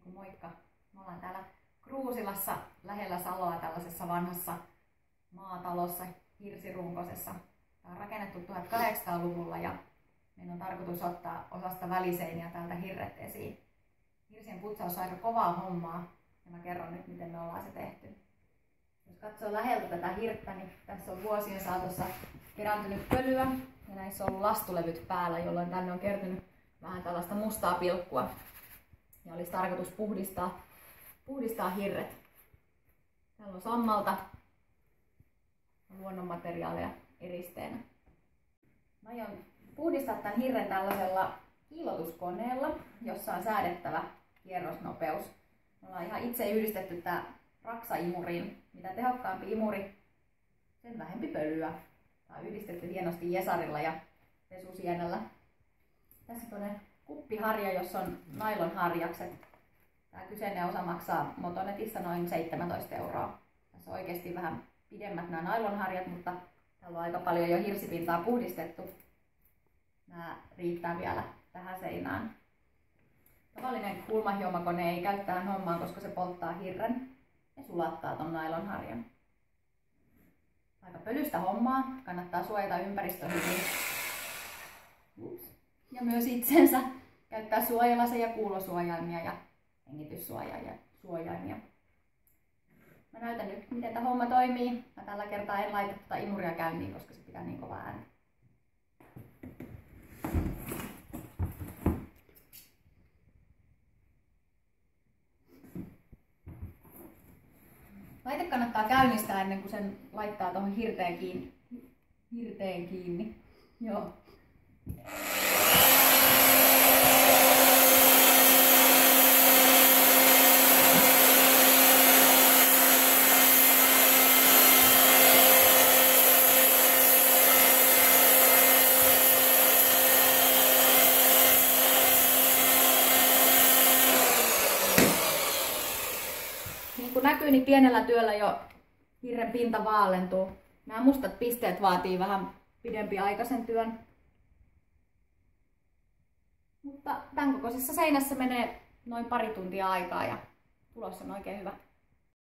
Moikka! Me ollaan täällä Kruusilassa lähellä Saloa tällaisessa vanhassa maatalossa, hirsirunkosessa. Tämä on rakennettu 1800-luvulla ja meidän on tarkoitus ottaa osasta väliseiniä täältä hirret esiin. Hirsien putsaus on aika kovaa hommaa ja mä kerron nyt miten me ollaan se tehty. Jos katsoo läheltä tätä hirttä, niin tässä on vuosien saatossa kerääntynyt pölyä ja näissä on ollut lastulevyt päällä, jolloin tänne on kertynyt vähän tällaista mustaa pilkkua. Ja olisi tarkoitus puhdistaa hirret. Täällä on sammalta ja luonnonmateriaaleja eristeenä. Mä aion puhdistaa tämän hirren tällaisella kiillotuskoneella, jossa on säädettävä kierrosnopeus. Me ollaan ihan itse yhdistetty tää raksaimuriin. Mitä tehokkaampi imuri, sen vähempi pölyä. Tää on yhdistetty hienosti jesarilla ja pesusienellä. Tässä on toinen kuppiharja, jossa on nailonharjakset. Tämä kyseinen osa maksaa Motonetissa noin 17 €. Tässä on oikeasti vähän pidemmät nämä nailonharjat, mutta täällä on aika paljon jo hirsipintaa puhdistettu. Nämä riittää vielä tähän seinään. Tavallinen kulmahiomakone ei käy tähän hommaan, koska se polttaa hirren ja sulattaa ton nailonharjan. Aika pölystä hommaa, kannattaa suojata ympäristö hyvin. Ja myös itsensä käyttää suojalaseja, kuulosuojaimia ja hengityssuojaimia. Mä näytän nyt miten tämä homma toimii. Mä tällä kertaa en laita tätä imuria käyntiin, koska se pitää niin kova ääni. Laite kannattaa käynnistää ennen kuin sen laittaa tuohon hirteen kiinni. Joo. Niin kuin näkyy, niin pienellä työllä jo hirren pinta vaalentuu. Nämä mustat pisteet vaatii vähän pidempiaikaisen työn. Mutta tämän kokoisessa seinässä menee noin pari tuntia aikaa ja tulos on oikein hyvä.